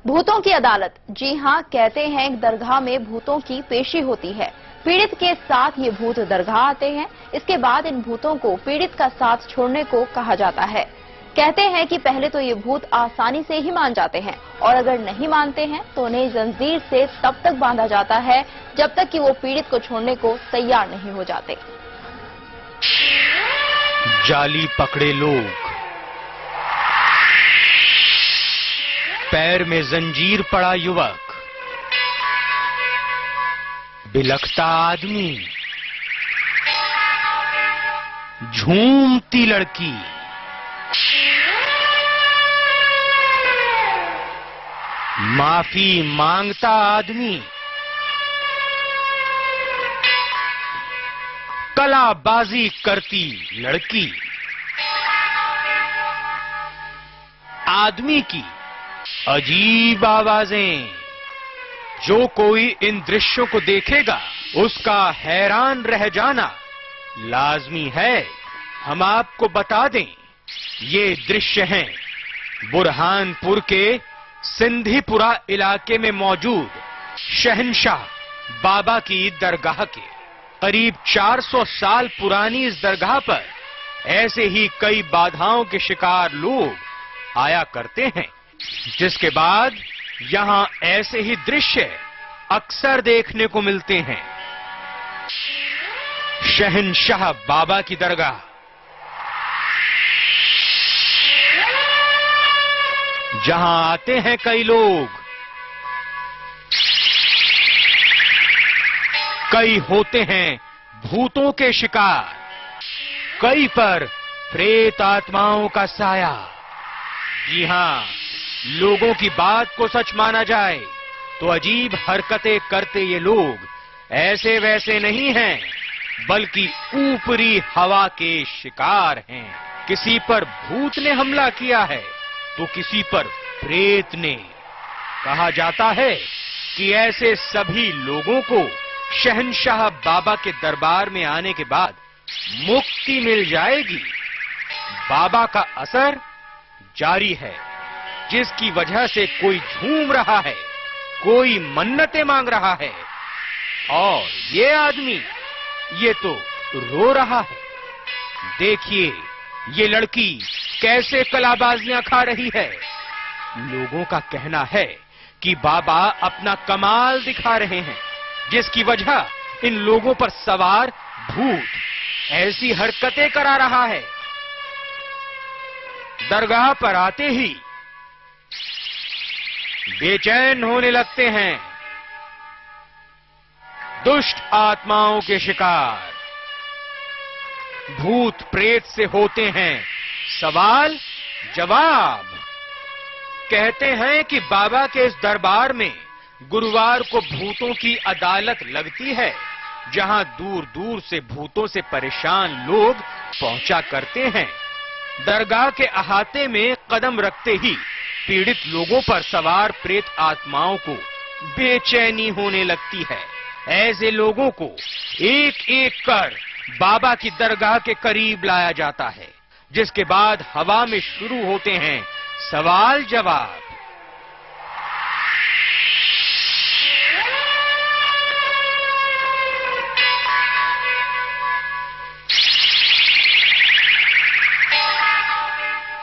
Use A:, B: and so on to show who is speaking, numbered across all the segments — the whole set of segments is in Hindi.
A: भूतों की अदालत। जी हां, कहते हैं एक दरगाह में भूतों की पेशी होती है। पीड़ित के साथ ये भूत दरगाह आते हैं। इसके बाद इन भूतों को पीड़ित का साथ छोड़ने को कहा जाता है। कहते हैं कि पहले तो ये भूत आसानी से ही मान जाते हैं और अगर नहीं मानते हैं तो उन्हें जंजीर से तब तक बांधा जाता है जब तक कि वो पीड़ित को छोड़ने को तैयार नहीं हो जाते।
B: जाली पकड़े लोग, पैर में जंजीर पड़ा युवक, बिलखता आदमी, झूमती लड़की, माफी मांगता आदमी, कलाबाजी करती लड़की, आदमी की अजीब आवाजें। जो कोई इन दृश्यों को देखेगा उसका हैरान रह जाना लाजमी है। हम आपको बता दें, ये दृश्य हैं बुरहानपुर के सिंधीपुरा इलाके में मौजूद शहंशाह बाबा की दरगाह के। करीब 400 साल पुरानी इस दरगाह पर ऐसे ही कई बाधाओं के शिकार लोग आया करते हैं, जिसके बाद यहां ऐसे ही दृश्य अक्सर देखने को मिलते हैं। शहंशाह बाबा की दरगाह, जहां आते हैं कई लोग, कई होते हैं भूतों के शिकार, कई पर प्रेत आत्माओं का साया। जी हां, लोगों की बात को सच माना जाए तो अजीब हरकतें करते ये लोग ऐसे वैसे नहीं हैं, बल्कि ऊपरी हवा के शिकार हैं। किसी पर भूत ने हमला किया है तो किसी पर प्रेत ने। कहा जाता है कि ऐसे सभी लोगों को शहंशाह बाबा के दरबार में आने के बाद मुक्ति मिल जाएगी। बाबा का असर जारी है, जिसकी वजह से कोई झूम रहा है, कोई मन्नतें मांग रहा है और ये आदमी ये तो रो रहा है। देखिए ये लड़की कैसे कलाबाजियां खा रही है। लोगों का कहना है कि बाबा अपना कमाल दिखा रहे हैं, जिसकी वजह इन लोगों पर सवार भूत ऐसी हरकतें करा रहा है। दरगाह पर आते ही बेचैन होने लगते हैं दुष्ट आत्माओं के शिकार। भूत प्रेत से होते हैं सवाल जवाब। कहते हैं कि बाबा के इस दरबार में गुरुवार को भूतों की अदालत लगती है, जहां दूर दूर से भूतों से परेशान लोग पहुंचा करते हैं। दरगाह के अहाते में कदम रखते ही पीड़ित लोगों पर सवार प्रेत आत्माओं को बेचैनी होने लगती है। ऐसे लोगों को एक एक कर बाबा की दरगाह के करीब लाया जाता है, जिसके बाद हवा में शुरू होते हैं सवाल जवाब।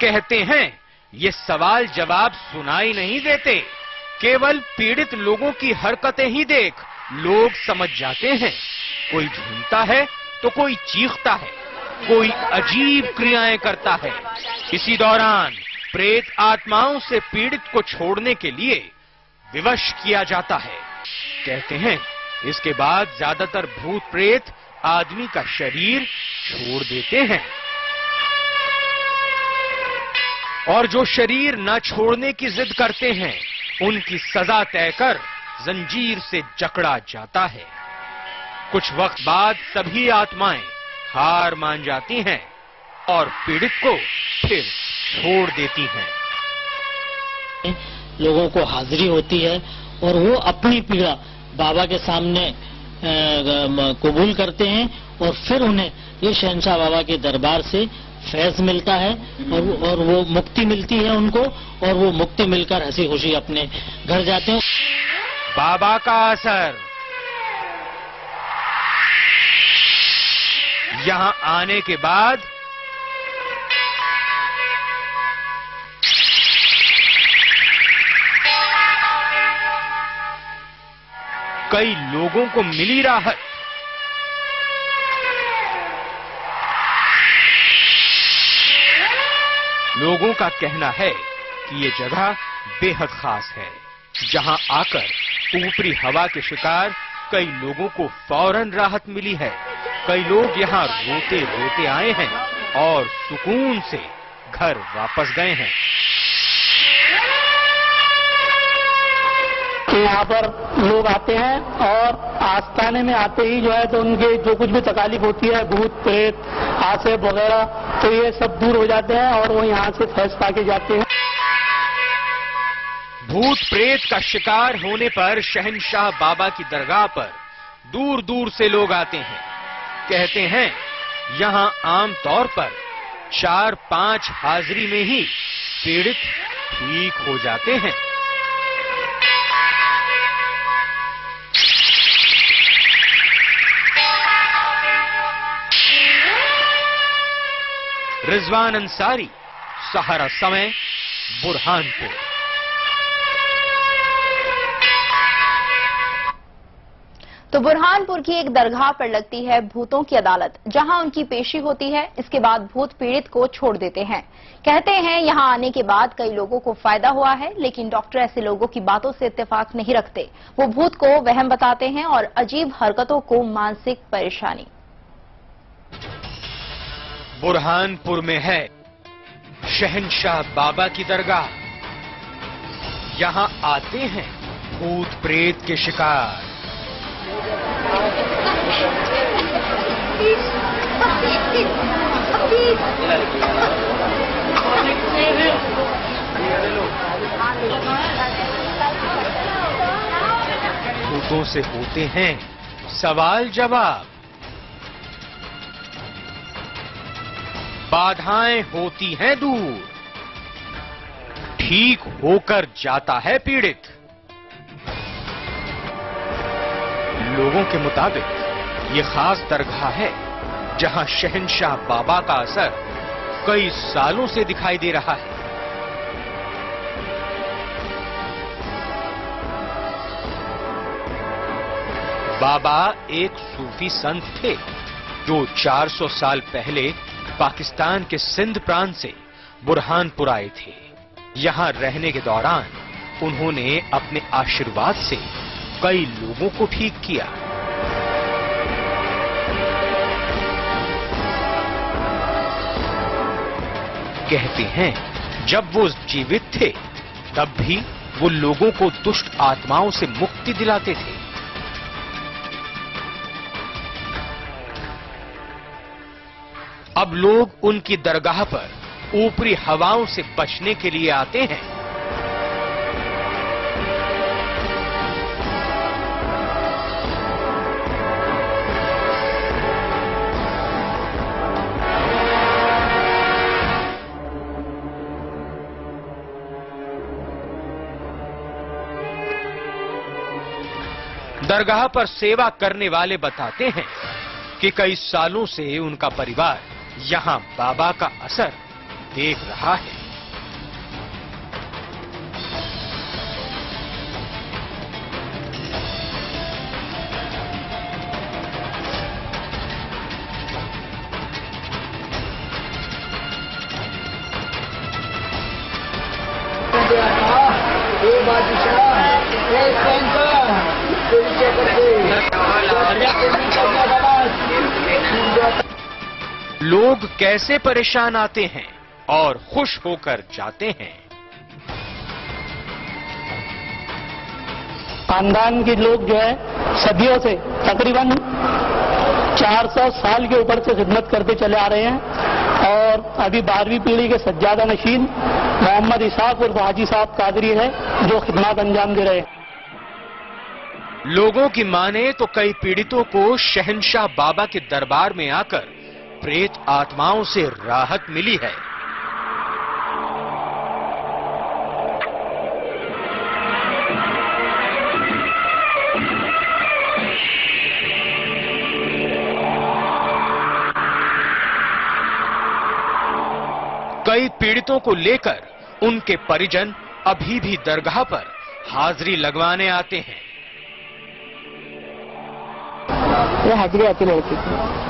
B: कहते हैं ये सवाल जवाब सुनाई नहीं देते, केवल पीड़ित लोगों की हरकतें ही देख लोग समझ जाते हैं। कोई झूमता है तो कोई चीखता है, कोई अजीब क्रियाएं करता है। इसी दौरान प्रेत आत्माओं से पीड़ित को छोड़ने के लिए विवश किया जाता है। कहते हैं इसके बाद ज्यादातर भूत प्रेत आदमी का शरीर छोड़ देते हैं और जो शरीर न छोड़ने की जिद करते हैं उनकी सजा तय कर जंजीर से जकड़ा जाता है। कुछ वक्त बाद सभी आत्माएं हार मान जाती हैं और पीड़ित को फिर छोड़ देती हैं।
C: लोगों को हाजिरी होती है और वो अपनी पीड़ा बाबा के सामने कबूल करते हैं और फिर उन्हें ये शहंशाह बाबा के दरबार से फैज मिलता है और वो मुक्ति मिलती है उनको, और वो मुक्ति मिलकर हंसी खुशी अपने घर जाते हैं।
B: बाबा का असर यहां आने के बाद कई लोगों को मिली राहत। लोगों का कहना है कि ये जगह बेहद खास है, जहां आकर ऊपरी हवा के शिकार कई लोगों को फौरन राहत मिली है। कई लोग यहां रोते रोते आए हैं और सुकून से घर वापस गए हैं।
D: यहाँ पर लोग आते हैं और आस्थाने में आते ही जो है तो उनके जो कुछ भी तकलीफ होती है, भूत प्रेत आसेब वगैरह, तो ये सब दूर हो जाते हैं और वो यहाँ से फैस पाके जाते हैं।
B: भूत प्रेत का शिकार होने पर शहंशाह बाबा की दरगाह पर दूर दूर से लोग आते हैं। कहते हैं यहाँ आमतौर पर 4-5 हाजिरी में ही पीड़ित ठीक हो जाते हैं। रिजवान अंसारी, सहारा समय, बुरहानपुर।
A: तो बुरहानपुर की एक दरगाह पर लगती है भूतों की अदालत, जहां उनकी पेशी होती है। इसके बाद भूत पीड़ित को छोड़ देते हैं। कहते हैं यहां आने के बाद कई लोगों को फायदा हुआ है, लेकिन डॉक्टर ऐसे लोगों की बातों से इत्तेफाक नहीं रखते। वो भूत को वहम बताते हैं और अजीब हरकतों को मानसिक परेशानी।
B: बुरहानपुर में है शहंशाह बाबा की दरगाह। यहां आते हैं भूत प्रेत के शिकार। भूतों से होते हैं सवाल जवाब, बाधाएं होती हैं दूर, ठीक होकर जाता है पीड़ित। लोगों के मुताबिक ये खास दरगाह है जहां शहंशाह बाबा का असर कई सालों से दिखाई दे रहा है। बाबा एक सूफी संत थे जो 400 साल पहले पाकिस्तान के सिंध प्रांत से बुरहानपुर आए थे। यहां रहने के दौरान उन्होंने अपने आशीर्वाद से कई लोगों को ठीक किया। कहते हैं जब वो जीवित थे तब भी वो लोगों को दुष्ट आत्माओं से मुक्ति दिलाते थे। अब लोग उनकी दरगाह पर ऊपरी हवाओं से बचने के लिए आते हैं। दरगाह पर सेवा करने वाले बताते हैं कि कई सालों से उनका परिवार यहां बाबा का असर देख रहा है। लोग कैसे परेशान आते हैं और खुश होकर जाते हैं।
D: खानदान के लोग जो है सदियों से तकरीबन 400 साल के ऊपर से खिदमत करते चले आ रहे हैं और अभी 12वीं पीढ़ी के सज्जादा नशीन मोहम्मद इसाक और हाजी साहब कादरी है जो खिदमत अंजाम दे रहे हैं।
B: लोगों की माने तो कई पीड़ितों को शहंशाह बाबा के दरबार में आकर प्रेत आत्माओं से राहत मिली है। कई पीड़ितों को लेकर उनके परिजन अभी भी दरगाह पर हाजिरी लगवाने आते हैं।
E: ये हाजिरी आती लड़की की।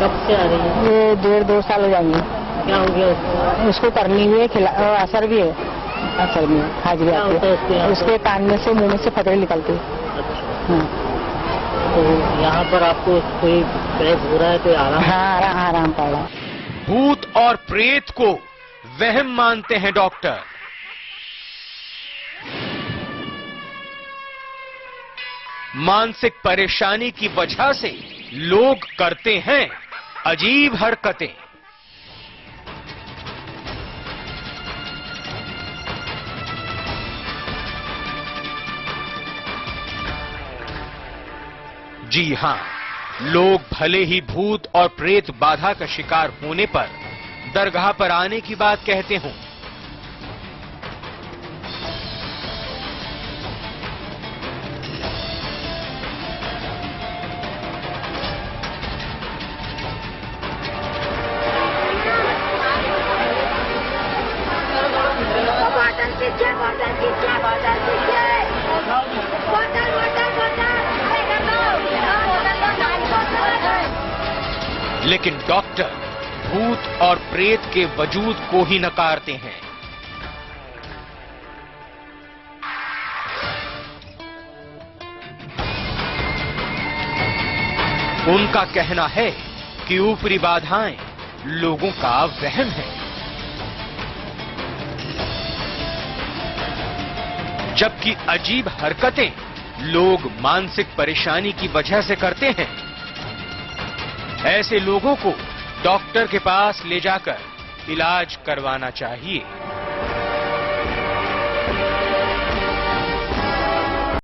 C: कब से आ रही है?
E: ये 1.5-2 साल हो जाएंगे।
C: क्या हो गया उसको?
E: उसको करनी भी है, असर भी है। असर भी है, हाजिरी
C: क्या
E: आती
C: होता है उसके
E: है।
C: यहाँ पर?
E: उसके कान में से, मुंह में से फतरे निकलती है।
C: अच्छा,
E: हाँ।
C: तो यहाँ पर आपको कोई प्रेस हो रहा है, कोई आराम?
E: हाँ, आराम पड़ रहा है।
B: भूत और प्रेत को वहम मानते हैं डॉक्टर। मानसिक परेशानी की वजह से लोग करते हैं अजीब हरकतें। जी हां, लोग भले ही भूत और प्रेत बाधा का शिकार होने पर दरगाह पर आने की बात कहते हों, लेकिन डॉक्टर भूत और प्रेत के वजूद को ही नकारते हैं। उनका कहना है कि ऊपरी बाधाएं लोगों का वहम है। जबकि अजीब हरकतें लोग मानसिक परेशानी की वजह से करते हैं। ऐसे लोगों को डॉक्टर के पास ले जाकर इलाज करवाना चाहिए।